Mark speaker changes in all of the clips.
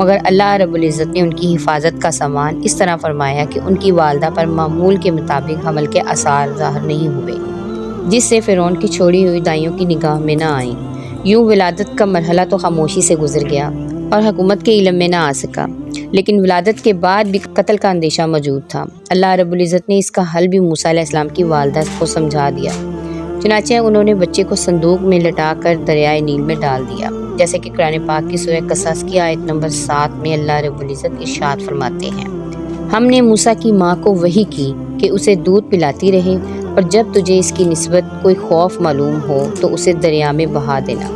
Speaker 1: مگر اللہ رب العزت نے ان کی حفاظت کا سامان اس طرح فرمایا کہ ان کی والدہ پر معمول کے مطابق حمل کے آثار ظاہر نہیں ہوئے، جس سے فرعون کی چھوڑی ہوئی دائیوں کی نگاہ میں نہ آئیں۔ یوں ولادت کا مرحلہ تو خاموشی سے گزر گیا اور حکومت کے علم میں نہ آ سکا، لیکن ولادت کے بعد بھی قتل کا اندیشہ موجود تھا۔ اللہ رب العزت نے اس کا حل بھی موسیٰ علیہ السلام کی والدہ کو سمجھا دیا۔ چنانچہ انہوں نے بچے کو صندوق میں لٹا کر دریائے نیل میں ڈال دیا، جیسے کہ قرآن پاک کی سورہ قصص کی آیت نمبر 7 میں اللہ رب العزت ارشاد فرماتے ہیں، ہم نے موسیٰ کی ماں کو وحی کی کہ اسے دودھ پلاتی رہے، اور جب تجھے اس کی نسبت کوئی خوف معلوم ہو تو اسے دریا میں بہا دینا،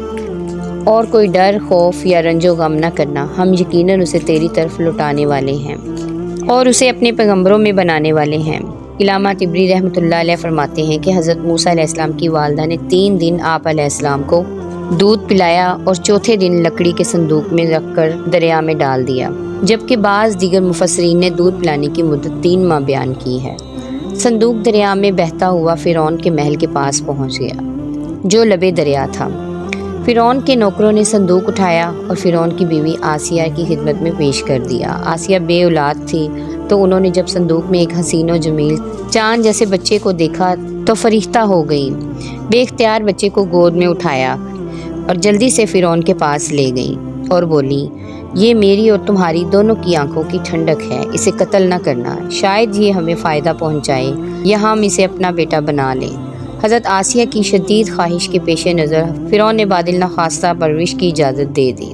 Speaker 1: اور کوئی ڈر، خوف یا رنج و غم نہ کرنا، ہم یقیناً اسے تیری طرف لوٹانے والے ہیں اور اسے اپنے پیغمبروں میں بنانے والے ہیں۔ علامہ طبری رحمۃ اللہ علیہ فرماتے ہیں کہ حضرت موسیٰ علیہ السلام کی والدہ نے 3 دن آپ علیہ السلام کو دودھ پلایا اور چوتھے دن لکڑی کے صندوق میں رکھ کر دریا میں ڈال دیا، جبکہ بعض دیگر مفسرین نے دودھ پلانے کی مدت 3 ماہ بیان کی ہے۔ صندوق دریا میں بہتا ہوا فرعون کے محل کے پاس پہنچ گیا، جو لبے دریا تھا۔ فرعون کے نوکروں نے صندوق اٹھایا اور فرعون کی بیوی آسیہ کی خدمت میں پیش کر دیا۔ آسیہ بے اولاد تھی، تو انہوں نے جب صندوق میں ایک حسین و جمیل چاند جیسے بچے کو دیکھا تو فریختہ ہو گئیں۔ بے اختیار بچے کو گود میں اٹھایا اور جلدی سے فرعون کے پاس لے گئیں اور بولی، یہ میری اور تمہاری دونوں کی آنکھوں کی ٹھنڈک ہے، اسے قتل نہ کرنا، شاید یہ ہمیں فائدہ پہنچائے یا ہم اسے اپنا بیٹا بنا لیں۔ حضرت آسیہ کی شدید خواہش کے پیش نظر فرعون نے بادل نخواستہ پرورش کی اجازت دے دی۔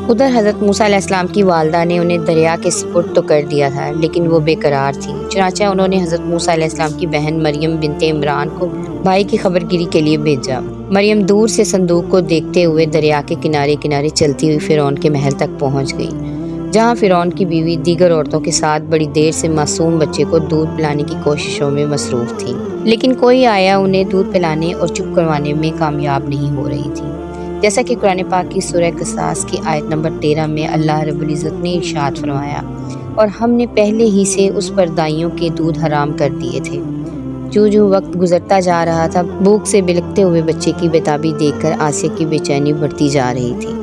Speaker 1: ادھر حضرت موسیٰ علیہ السلام کی والدہ نے انہیں دریا کے سپرد تو کر دیا تھا، لیکن وہ بے قرار تھی۔ چنانچہ انہوں نے حضرت موسیٰ علیہ السلام کی بہن مریم بنت عمران کو بھائی کی خبر گیری کے لیے بھیجا۔ مریم دور سے صندوق کو دیکھتے ہوئے دریا کے کنارے کنارے چلتی ہوئی فرعون کے محل تک پہنچ گئی، جہاں فرعون کی بیوی دیگر عورتوں کے ساتھ بڑی دیر سے معصوم بچے کو دودھ پلانے کی کوششوں میں مصروف تھی، لیکن کوئی آیا انہیں دودھ پلانے اور چپ کروانے میں کامیاب نہیں ہو رہی تھی۔ جیسا کہ قرآن پاک کی سورہ قصص کی آیت نمبر 13 میں اللہ رب العزت نے ارشاد فرمایا، اور ہم نے پہلے ہی سے اس پر دائیوں کے دودھ حرام کر دیے تھے۔ جو وقت گزرتا جا رہا تھا، بھوک سے بلکتے ہوئے بچے کی بیتابی دیکھ کر آسیہ کی بے چینی بڑھتی جا رہی تھی۔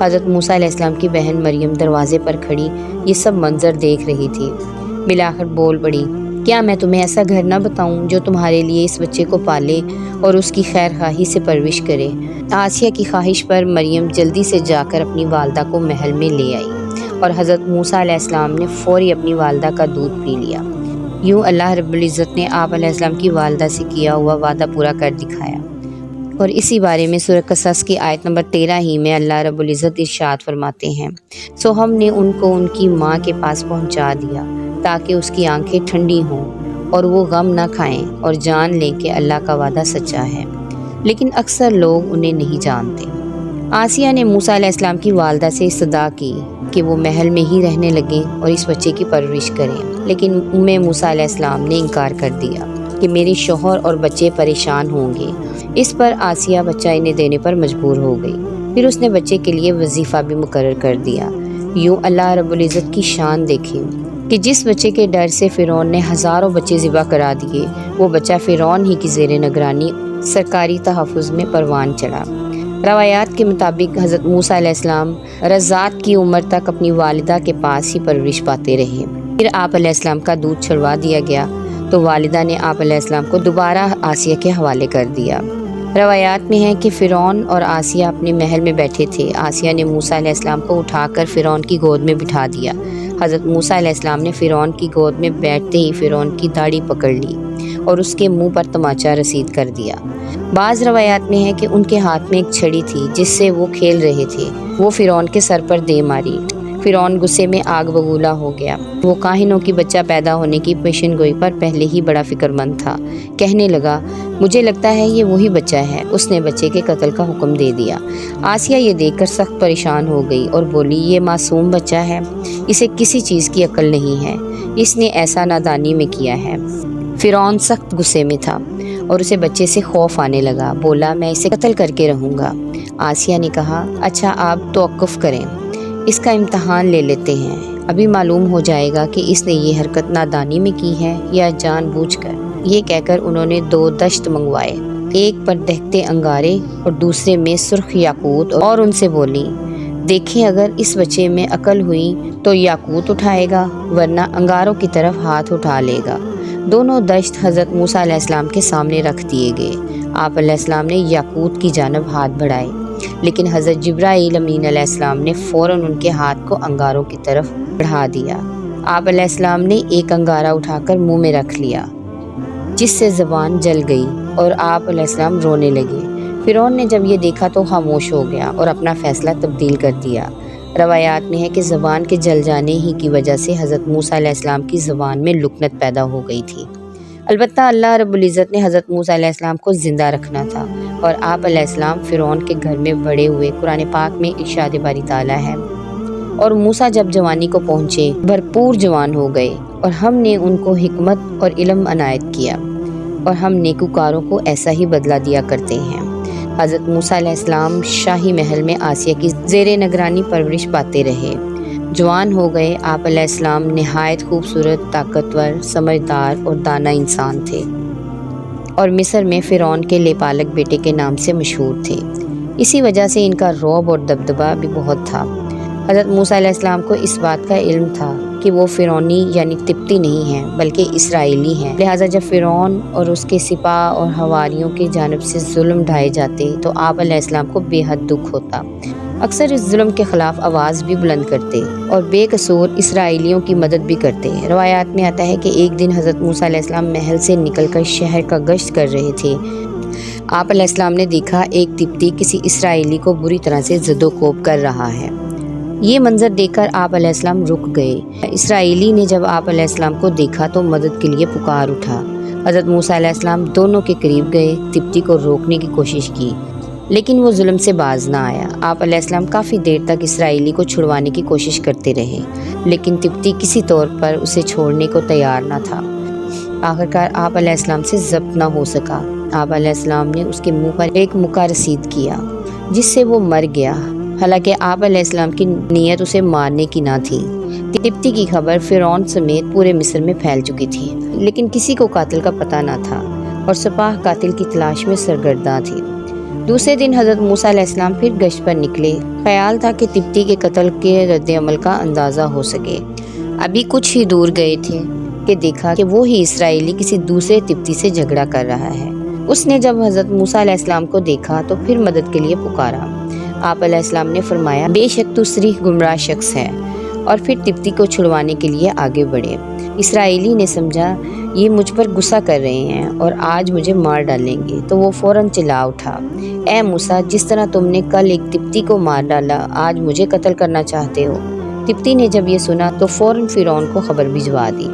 Speaker 1: حضرت موسیٰ علیہ السلام کی بہن مریم دروازے پر کھڑی یہ سب منظر دیکھ رہی تھی۔ بالآخر بول پڑی، کیا میں تمہیں ایسا گھر نہ بتاؤں جو تمہارے لیے اس بچے کو پالے اور اس کی خیر خواہی سے پرورش کرے؟ آسیہ کی خواہش پر مریم جلدی سے جا کر اپنی والدہ کو محل میں لے آئی اور حضرت موسیٰ علیہ السلام نے فوری اپنی والدہ کا دودھ پی لیا۔ یوں اللہ رب العزت نے آپ علیہ السلام کی والدہ سے کیا ہوا وعدہ پورا کر دکھایا، اور اسی بارے میں سورہ قصص کی آیت نمبر 13 ہی میں اللہ رب العزت ارشاد فرماتے ہیں، سو ہم نے ان کو ان کی ماں کے پاس پہنچا دیا تاکہ اس کی آنکھیں ٹھنڈی ہوں اور وہ غم نہ کھائیں اور جان لیں کہ اللہ کا وعدہ سچا ہے، لیکن اکثر لوگ انہیں نہیں جانتے۔ آسیہ نے موسیٰ علیہ السلام کی والدہ سے استدعا کی کہ وہ محل میں ہی رہنے لگیں اور اس بچے کی پرورش کریں، لیکن موسیٰ علیہ السلام نے انکار کر دیا کہ میرے شوہر اور بچے پریشان ہوں گے۔ اس پر آسیہ بچہ انہیں دینے پر مجبور ہو گئی۔ پھر اس نے بچے کے لیے وظیفہ بھی مقرر کر دیا۔ یوں اللہ رب العزت کی شان دیکھیں کہ جس بچے کے ڈر سے فرعون نے ہزاروں بچے ذبح کرا دیے، وہ بچہ فرعون ہی کی زیر نگرانی سرکاری تحفظ میں پروان چڑھا۔ روایات کے مطابق حضرت موسیٰ علیہ السلام رضعت کی عمر تک اپنی والدہ کے پاس ہی پرورش پاتے رہے۔ پھر آپ علیہ السلام کا دودھ چھڑوا دیا گیا تو والدہ نے آپ علیہ السلام کو دوبارہ آسیہ کے حوالے کر دیا۔ روایات میں ہے کہ فرعون اور آسیہ اپنے محل میں بیٹھے تھے۔ آسیہ نے موسیٰ علیہ السلام کو اٹھا کر فرعون کی گود میں بٹھا دیا۔ حضرت موسیٰ علیہ السلام نے فرعون کی گود میں بیٹھتے ہی فرعون کی داڑھی پکڑ لی اور اس کے منہ پر تماچا رسید کر دیا۔ بعض روایات میں ہے کہ ان کے ہاتھ میں ایک چھڑی تھی جس سے وہ کھیل رہے تھے، وہ فرعون کے سر پر دے ماری۔ فرعون غصے میں آگ بگولا ہو گیا۔ وہ کاہنوں کی بچہ پیدا ہونے کی پیشن گوئی پر پہلے ہی بڑا فکر مند تھا۔ کہنے لگا، مجھے لگتا ہے یہ وہی بچہ ہے۔ اس نے بچے کے قتل کا حکم دے دیا۔ آسیہ یہ دیکھ کر سخت پریشان ہو گئی اور بولی، یہ معصوم بچہ ہے، اسے کسی چیز کی عقل نہیں ہے، اس نے ایسا نادانی میں کیا ہے۔ فرعون سخت غصے میں تھا اور اسے بچے سے خوف آنے لگا۔ بولا، میں اسے قتل کر کے رہوں گا۔ آسیہ نے کہا، اچھا آپ توقف کریں، اس کا امتحان لے لیتے ہیں، ابھی معلوم ہو جائے گا کہ اس نے یہ حرکت نادانی میں کی ہے یا جان بوجھ کر۔ یہ کہہ کر انہوں نے 2 دشت منگوائے، ایک پر دہتے انگارے اور دوسرے میں سرخ یاقوت، اور ان سے بولی، دیکھیں اگر اس بچے میں عقل ہوئی تو یاقوت اٹھائے گا ورنہ انگاروں کی طرف ہاتھ اٹھا لے گا۔ دونوں دشت حضرت موسیٰ علیہ السلام کے سامنے رکھ دیے گئے۔ آپ علیہ السلام نے یاقوت کی جانب ہاتھ بڑھائے، لیکن حضرت جبرائیل امین علیہ السلام نے فوراً ان کے ہاتھ کو انگاروں کی طرف بڑھا دیا۔ آپ علیہ السلام نے ایک انگارہ اٹھا کر منہ میں رکھ لیا، جس سے زبان جل گئی اور آپ علیہ السلام رونے لگے۔ فرعون نے جب یہ دیکھا تو خاموش ہو گیا اور اپنا فیصلہ تبدیل کر دیا۔ روایات میں ہے کہ زبان کے جل جانے ہی کی وجہ سے حضرت موسیٰ علیہ السلام کی زبان میں لکنت پیدا ہو گئی تھی۔ البتہ اللہ رب العزت نے حضرت موسیٰ علیہ السلام کو زندہ رکھنا تھا، اور آپ علیہ السلام فرعون کے گھر میں بڑے ہوئے۔ قرآن پاک میں ارشاد باری تعالیٰ ہے، اور موسیٰ جب جوانی کو پہنچے بھرپور جوان ہو گئے، اور ہم نے ان کو حکمت اور علم عنایت کیا، اور ہم نیکوکاروں کو ایسا ہی بدلہ دیا کرتے ہیں۔ حضرت موسیٰ علیہ السلام شاہی محل میں آسیہ کی زیر نگرانی پرورش پاتے رہے۔ جوان ہو گئے آپ علیہ السلام نہایت خوبصورت، طاقتور، سمجھدار اور دانا انسان تھے، اور مصر میں فرعون کے لیپالک بیٹے کے نام سے مشہور تھے۔ اسی وجہ سے ان کا رعب اور دبدبہ بھی بہت تھا۔ حضرت موسیٰ علیہ السلام کو اس بات کا علم تھا کہ وہ فرعونی یعنی قبطی نہیں ہیں بلکہ اسرائیلی ہیں، لہٰذا جب فرعون اور اس کے سپاہ اور حواریوں کی جانب سے ظلم ڈھائے جاتے تو آپ علیہ السلام کو بے حد دکھ ہوتا۔ اکثر اس ظلم کے خلاف آواز بھی بلند کرتے اور بے قصور اسرائیلیوں کی مدد بھی کرتے۔ روایات میں آتا ہے کہ ایک دن حضرت موسیٰ علیہ السلام محل سے نکل کر شہر کا گشت کر رہے تھے۔ آپ علیہ السلام نے دیکھا ایک قبطی کسی اسرائیلی کو بری طرح سے زد و کوب کر رہا ہے۔ یہ منظر دیکھ کر آپ علیہ السلام رک گئے۔ اسرائیلی نے جب آپ علیہ السلام کو دیکھا تو مدد کے لیے پکار اٹھا۔ حضرت موسیٰ علیہ السلام دونوں کے قریب گئے، قبطی کو روکنے کی کوشش کی، لیکن وہ ظلم سے باز نہ آیا۔ آپ علیہ السلام کافی دیر تک اسرائیلی کو چھڑوانے کی کوشش کرتے رہے، لیکن قبطی کسی طور پر اسے چھوڑنے کو تیار نہ تھا۔ آخرکار آپ علیہ السلام سے ضبط نہ ہو سکا۔ آپ علیہ السلام نے اس کے منہ پر ایک مکہ رسید کیا، جس سے وہ مر گیا، حالانکہ آپ علیہ السلام کی نیت اسے مارنے کی نہ تھی۔ قبطی کی خبر فرعون سمیت پورے مصر میں پھیل چکی تھی، لیکن کسی کو قاتل کا پتہ نہ تھا، اور سپاہ قاتل کی تلاش میں سرگرداں تھی۔ دوسرے دن حضرت موسیٰ علیہ السلام پھر گشت پر نکلے۔ خیال تھا کہ قبطی کے قتل کے رد عمل کا اندازہ ہو سکے۔ ابھی کچھ ہی دور گئے تھے کہ دیکھا کہ وہی اسرائیلی کسی دوسرے قبطی سے جھگڑا کر رہا ہے۔ اس نے جب حضرت موسیٰ علیہ السلام کو دیکھا تو پھر مدد کے لیے پکارا۔ آپ علیہ السلام نے فرمایا، بے شک تو صریح گمراہ شخص ہے، اور پھر قبطی کو چھڑوانے کے لیے آگے بڑھے۔ اسرائیلی نے سمجھا یہ مجھ پر غصہ کر رہے ہیں اور آج مجھے مار ڈالیں گے، تو وہ فوراً چلا اٹھا، اے موسیٰ، جس طرح تم نے کل ایک قبطی کو مار ڈالا، آج مجھے قتل کرنا چاہتے ہو۔ قبطی نے جب یہ سنا تو فوراً فرعون کو خبر بھجوا دی،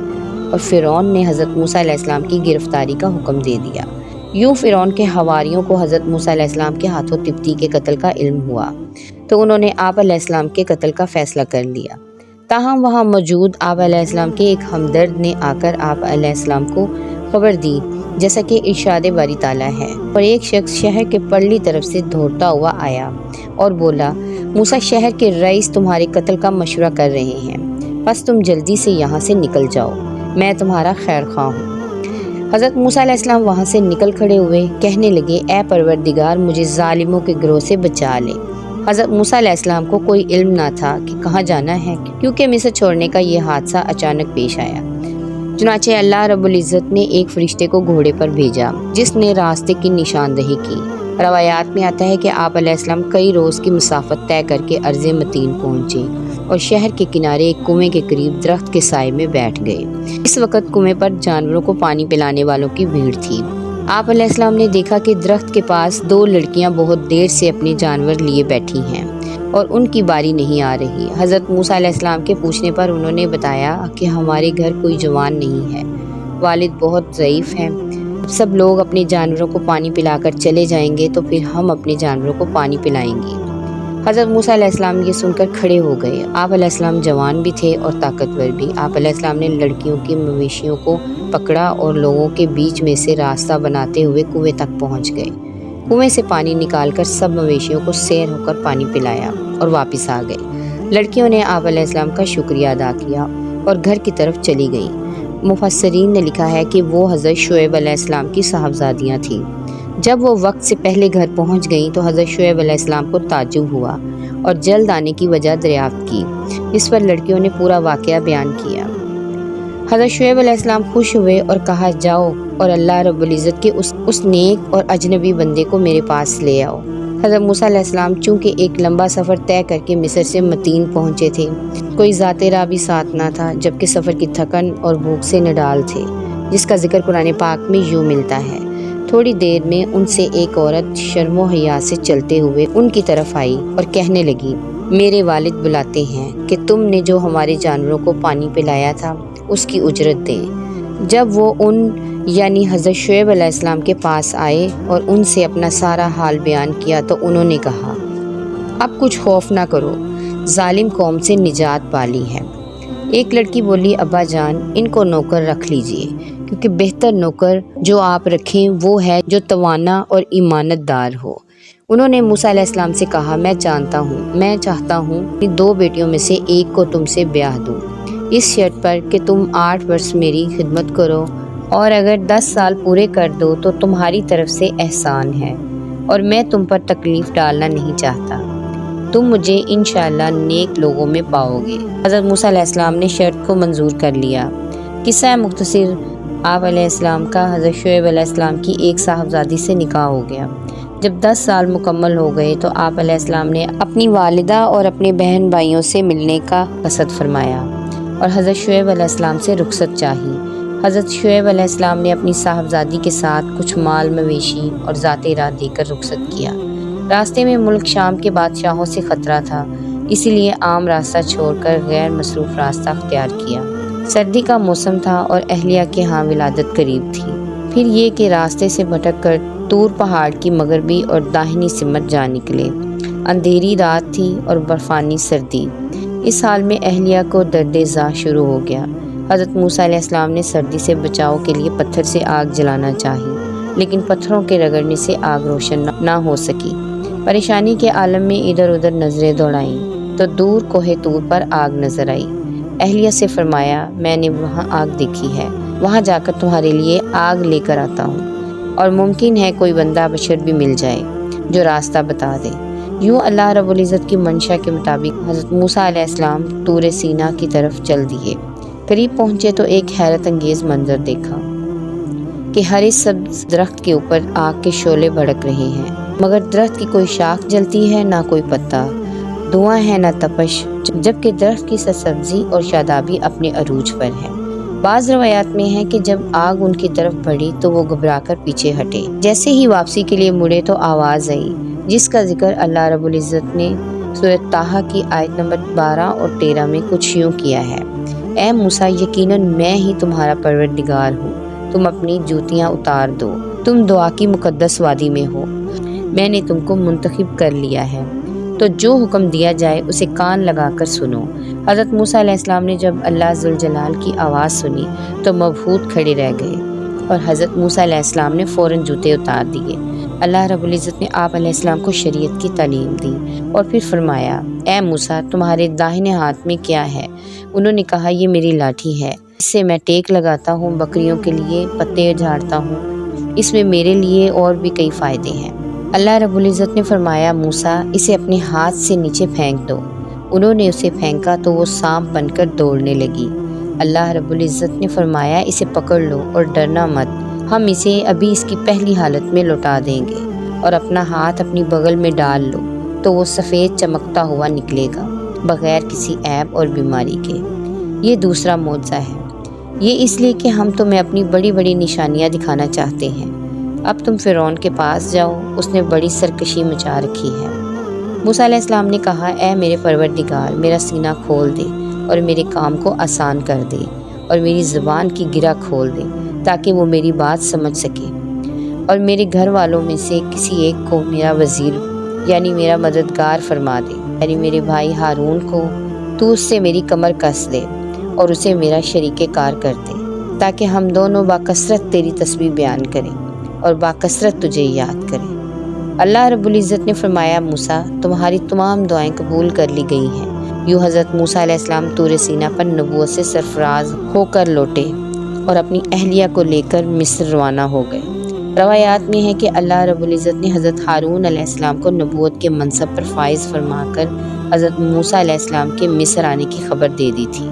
Speaker 1: اور فرعون نے حضرت موسیٰ علیہ السلام کی گرفتاری کا حکم دے دیا۔ یوں فرعون کے حواریوں کو حضرت موسیٰ علیہ السلام کے ہاتھوں قبطی کے قتل کا علم ہوا، تو انہوں نے آپ علیہ السلام کے قتل کا فیصلہ کر لیا۔ تاہم وہاں موجود آپ علیہ السلام کے ایک ہمدرد نے آ کر آپ علیہ السلام کو خبر دی، جیسا کہ ارشاد باری تعالیٰ ہے، اور ایک شخص شہر کے پرلی طرف سے دوڑتا ہوا آیا اور بولا، موسیٰ شہر کے رئیس تمہارے قتل کا مشورہ کر رہے ہیں، بس تم جلدی سے یہاں سے نکل جاؤ، میں تمہارا خیر خواہ ہوں۔ حضرت موسیٰ علیہ السلام وہاں سے نکل کھڑے ہوئے، کہنے لگے، اے پروردگار، مجھے ظالموں کے گروہ سے بچا لے۔ حضرت موسیٰ علیہ السلام کو کوئی علم نہ تھا کہ کہاں جانا ہے، کیونکہ مصر چھوڑنے کا یہ حادثہ اچانک پیش آیا۔ چنانچہ اللہ رب العزت نے ایک فرشتے کو گھوڑے پر بھیجا، جس نے راستے کی نشاندہی کی۔ روایات میں آتا ہے کہ آپ علیہ السلام کئی روز کی مسافت طے کر کے ارض متین پہنچے، اور شہر کے کنارے ایک کنویں کے قریب درخت کے سائے میں بیٹھ گئے۔ اس وقت کنویں پر جانوروں کو پانی پلانے والوں کی بھیڑ تھی۔ آپ علیہ السلام نے دیکھا کہ درخت کے پاس دو لڑکیاں بہت دیر سے اپنے جانور لیے بیٹھی ہیں، اور ان کی باری نہیں آ رہی۔ حضرت موسیٰ علیہ السلام کے پوچھنے پر انہوں نے بتایا کہ ہمارے گھر کوئی جوان نہیں ہے، والد بہت ضعیف ہیں، سب لوگ اپنے جانوروں کو پانی پلا کر چلے جائیں گے تو پھر ہم اپنے جانوروں کو پانی پلائیں گے۔ حضرت موسیٰ علیہ السلام یہ سن کر کھڑے ہو گئے۔ آپ علیہ السلام جوان بھی تھے اور طاقتور بھی۔ آپ علیہ السلام نے لڑکیوں کی مویشیوں کو پکڑا اور لوگوں کے بیچ میں سے راستہ بناتے ہوئے کنویں تک پہنچ گئے۔ کنویں سے پانی نکال کر سب مویشیوں کو سیر ہو کر پانی پلایا اور واپس آ گئے۔ لڑکیوں نے آپ علیہ السلام کا شکریہ ادا کیا اور گھر کی طرف چلی گئیں۔ مفسرین نے لکھا ہے کہ وہ حضرت شعیب علیہ السلام کی صاحبزادیاں تھیں۔ جب وہ وقت سے پہلے گھر پہنچ گئیں تو حضرت شعیب علیہ السلام کو تعجب ہوا اور جلد آنے کی وجہ دریافت کی، اس پر لڑکیوں نے پورا واقعہ بیان کیا۔ حضرت شعیب علیہ السلام خوش ہوئے اور کہا جاؤ اور اللہ رب العزت کے اس نیک اور اجنبی بندے کو میرے پاس لے آؤ۔ حضرت موسیٰ علیہ السلام چونکہ ایک لمبا سفر طے کر کے مصر سے مدین پہنچے تھے، کوئی ذات راہ بھی ساتھ نہ تھا، جبکہ سفر کی تھکن اور بھوک سے نڈال تھے، جس کا ذکر قرآن پاک میں یوں ملتا ہے۔ تھوڑی دیر میں ان سے ایک عورت شرم و حیا سے چلتے ہوئے ان کی طرف آئی اور کہنے لگی، میرے والد بلاتے ہیں کہ تم نے جو ہمارے جانوروں کو پانی پلایا تھا اس کی اجرت دیں۔ جب وہ یعنی حضرت شعیب علیہ السلام کے پاس آئے اور ان سے اپنا سارا حال بیان کیا تو انہوں نے کہا، اب کچھ خوف نہ کرو، ظالم قوم سے نجات پالی ہے۔ ایک لڑکی بولی، ابا جان ان کو نوکر رکھ لیجئے، کیونکہ بہتر نوکر جو آپ رکھیں وہ ہے جو توانا اور ایمانت دار ہو۔ انہوں نے موسیٰ علیہ السلام سے کہا، میں چاہتا ہوں کہ 2 بیٹیوں میں سے ایک کو تم سے بیاہ دوں، اس شرط پر کہ تم 8 برس میری خدمت کرو، اور اگر 10 سال پورے کر دو تو تمہاری طرف سے احسان ہے، اور میں تم پر تکلیف ڈالنا نہیں چاہتا، تم مجھے انشاءاللہ نیک لوگوں میں پاؤ گے۔ حضرت موسیٰ علیہ السلام نے شرط کو منظور کر لیا۔ قصہ مختصر، آپ علیہ السلام کا حضرت شعیب علیہ السلام کی ایک صاحبزادی سے نکاح ہو گیا۔ جب 10 سال مکمل ہو گئے تو آپ علیہ السلام نے اپنی والدہ اور اپنے بہن بھائیوں سے ملنے کا قصد فرمایا اور حضرت شعیب علیہ السلام سے رخصت چاہی۔ حضرت شعیب علیہ السلام نے اپنی صاحبزادی کے ساتھ کچھ مال مویشی اور ذات راہ دے کر رخصت کیا۔ راستے میں ملک شام کے بادشاہوں سے خطرہ تھا، اسی لیے عام راستہ چھوڑ کر غیر مصروف راستہ اختیار کیا۔ سردی کا موسم تھا اور اہلیہ کے ہاں ولادت قریب تھی۔ پھر یہ کہ راستے سے بھٹک کر طور پہاڑ کی مغربی اور داہنی سمت جا نکلے۔ اندھیری رات تھی اور برفانی سردی۔ اس حال میں اہلیہ کو درد زا شروع ہو گیا۔ حضرت موسیٰ علیہ السلام نے سردی سے بچاؤ کے لیے پتھر سے آگ جلانا چاہی، لیکن پتھروں کے رگڑنے سے آگ روشن نہ ہو سکی۔ پریشانی کے عالم میں ادھر ادھر نظریں دوڑائیں تو دور کوہ طور پر آگ نظر آئی۔ اہلیہ سے فرمایا، میں نے وہاں آگ دیکھی ہے، وہاں جا کر تمہارے لیے آگ لے کر آتا ہوں، اور ممکن ہے کوئی بندہ بشر بھی مل جائے جو راستہ بتا دے۔ یوں اللہ رب العزت کی منشا کے مطابق حضرت موسیٰ علیہ السلام طور سینا کی طرف چل دیے۔ قریب پہنچے تو ایک حیرت انگیز منظر دیکھا کہ ہر سبز درخت کے اوپر آگ کے شعلے بھڑک رہے ہیں، مگر درخت کی کوئی شاخ جلتی ہے نہ کوئی پتا، دھواں ہے نہ تپش، جبکہ درخت کی سرسبزی اور شادابی اپنے عروج پر ہے۔ بعض روایات میں ہے کہ جب آگ ان کی طرف بڑھی تو وہ گھبرا کر پیچھے ہٹے۔ جیسے ہی واپسی کے لیے مڑے تو آواز آئی، جس کا ذکر اللہ رب العزت نے سورۃ طٰہٰ کی آیت نمبر 12 اور 13 میں کچھ یوں کیا ہے، اے موسیٰ، یقیناً میں ہی تمہارا پروردگار ہوں، تم اپنی جوتیاں اتار دو، تم دعا کی مقدس وادی میں ہو، میں نے تم کو منتخب کر لیا ہے، تو جو حکم دیا جائے اسے کان لگا کر سنو۔ حضرت موسیٰ علیہ السلام نے جب اللہ ذوالجلال کی آواز سنی تو مبہوت کھڑے رہ گئے، اور حضرت موسیٰ علیہ السلام نے فوراً جوتے اتار دیے۔ اللہ رب العزت نے آپ علیہ السلام کو شریعت کی تعلیم دی اور پھر فرمایا، اے موسیٰ، تمہارے داہنے ہاتھ میں کیا ہے؟ انہوں نے کہا، یہ میری لاٹھی ہے، اس سے میں ٹیک لگاتا ہوں، بکریوں کے لیے پتے جھاڑتا ہوں، اس میں میرے لیے اور بھی کئی فائدے ہیں۔ اللہ رب العزت نے فرمایا، موسیٰ، اسے اپنے ہاتھ سے نیچے پھینک دو۔ انہوں نے اسے پھینکا تو وہ سانپ بن کر دوڑنے لگی۔ اللہ رب العزت نے فرمایا، اسے پکڑ لو اور ڈرنا مت، ہم اسے ابھی اس کی پہلی حالت میں لوٹا دیں گے، اور اپنا ہاتھ اپنی بغل میں ڈال لو تو وہ سفید چمکتا ہوا نکلے گا، بغیر کسی عیب اور بیماری کے۔ یہ دوسرا معجزہ ہے، یہ اس لیے کہ ہم تمہیں اپنی بڑی بڑی نشانیاں دکھانا چاہتے ہیں۔ اب تم فرعون کے پاس جاؤ، اس نے بڑی سرکشی مچا رکھی ہے۔ موسیٰ علیہ السلام نے کہا، اے میرے پروردگار، میرا سینہ کھول دے اور میرے کام کو آسان کر دے، اور میری زبان کی گرہ کھول دے تاکہ وہ میری بات سمجھ سکے، اور میرے گھر والوں میں سے کسی ایک کو میرا وزیر یعنی میرا مددگار فرما دے، یعنی میرے بھائی ہارون کو تو اس سے میری کمر کس دے اور اسے میرا شریک کار کر دے، تاکہ ہم دونوں باکثرت تیری تسبیح بیان کریں اور باکثرت تجھے یاد کریں۔ اللہ رب العزت نے فرمایا، موسیٰ، تمہاری تمام دعائیں قبول کر لی گئی ہیں۔ یوں حضرت موسیٰ علیہ السلام طور سینا پر نبوت سے سرفراز ہو کر لوٹے اور اپنی اہلیہ کو لے کر مصر روانہ ہو گئے۔ روایات میں ہے کہ اللہ رب العزت نے حضرت ہارون علیہ السلام کو نبوت کے منصب پر فائز فرما کر حضرت موسیٰ علیہ السلام کے مصر آنے کی خبر دے دی تھی۔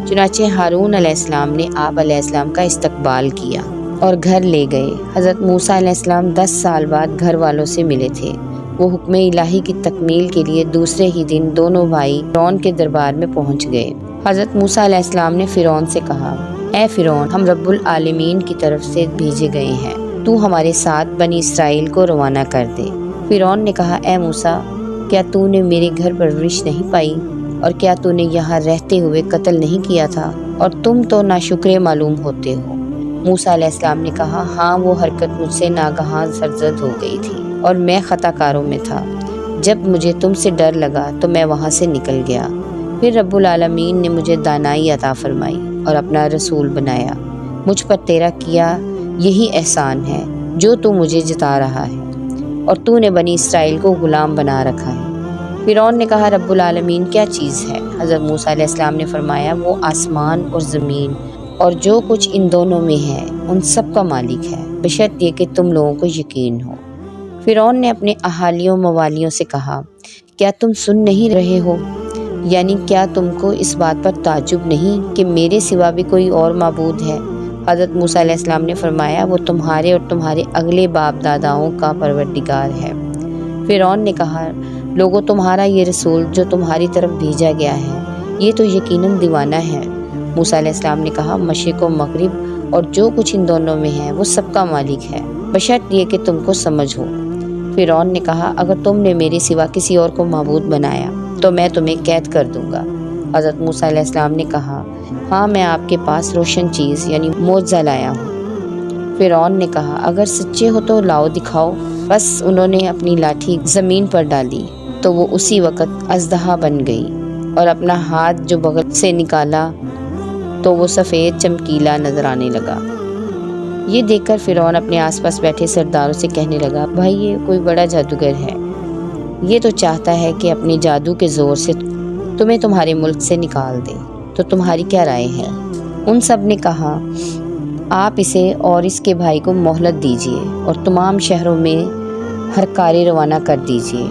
Speaker 1: چنانچہ ہارون علیہ السلام نے آپ علیہ السلام کا استقبال کیا اور گھر لے گئے۔ حضرت موسیٰ علیہ السلام 10 سال بعد گھر والوں سے ملے تھے۔ وہ حکم الہی کی تکمیل کے لیے دوسرے ہی دن دونوں بھائی فرعون کے دربار میں پہنچ گئے۔ حضرت موسیٰ علیہ السلام نے فرعون سے کہا، اے فرعون، ہم رب العالمین کی طرف سے بھیجے گئے ہیں، تو ہمارے ساتھ بنی اسرائیل کو روانہ کر دے۔ فرعون نے کہا، اے موسیٰ، کیا تو نے میرے گھر پرورش نہیں پائی اور کیا تو نے یہاں رہتے ہوئے قتل نہیں کیا تھا، اور تم تو ناشکرے معلوم ہوتے ہو۔ موسیٰ علیہ السلام نے کہا، ہاں، وہ حرکت مجھ سے ناگہاں سرزد ہو گئی تھی اور میں خطا کاروں میں تھا۔ جب مجھے تم سے ڈر لگا تو میں وہاں سے نکل گیا۔ پھر رب العالمین نے مجھے دانائی عطا فرمائی اور اپنا رسول بنایا۔ مجھ پر تیرا کیا یہی احسان ہے جو تو مجھے جتا رہا ہے، اور تو نے بنی اسرائیل کو غلام بنا رکھا ہے۔ فرعون نے کہا، رب العالمین کیا چیز ہے؟ حضرت موسیٰ علیہ السلام نے فرمایا، وہ آسمان اور زمین اور جو کچھ ان دونوں میں ہے ان سب کا مالک ہے، بشرط یہ کہ تم لوگوں کو یقین ہو۔ فرعون نے اپنے اہالیوں موالیوں سے کہا، کیا تم سن نہیں رہے ہو؟ یعنی کیا تم کو اس بات پر تعجب نہیں کہ میرے سوا بھی کوئی اور معبود ہے؟ حضرت موسیٰ علیہ السلام نے فرمایا، وہ تمہارے اور تمہارے اگلے باپ داداؤں کا پروردگار ہے۔ فرعون نے کہا، لوگوں، تمہارا یہ رسول جو تمہاری طرف بھیجا گیا ہے یہ تو یقیناً دیوانہ ہے۔ موسیٰ علیہ السلام نے کہا، مشرق و مغرب اور جو کچھ ان دونوں میں ہے وہ سب کا مالک ہے، بشرط یہ کہ تم کو سمجھ ہو۔ فرعون نے کہا، اگر تم نے میرے سوا کسی اور کو معبود بنایا تو میں تمہیں قید کر دوں گا۔ حضرت موسیٰ علیہ السلام نے کہا، ہاں، میں آپ کے پاس روشن چیز یعنی معجزہ لایا ہوں۔ فرعون نے کہا، اگر سچے ہو تو لاؤ، دکھاؤ۔ بس انہوں نے اپنی لاٹھی زمین پر ڈالی تو وہ اسی وقت اژدہا بن گئی، اور اپنا ہاتھ جو بغل سے نکالا تو وہ سفید چمکیلا نظر آنے لگا۔ یہ دیکھ کر فرعون اپنے آس پاس بیٹھے سرداروں سے کہنے لگا، بھائی، یہ کوئی بڑا جادوگر ہے، یہ تو چاہتا ہے کہ اپنے جادو کے زور سے تمہیں تمہارے ملک سے نکال دے، تو تمہاری کیا رائے ہے؟ ان سب نے کہا، آپ اسے اور اس کے بھائی کو مہلت دیجیے اور تمام شہروں میں ہر کارے روانہ کر دیجیے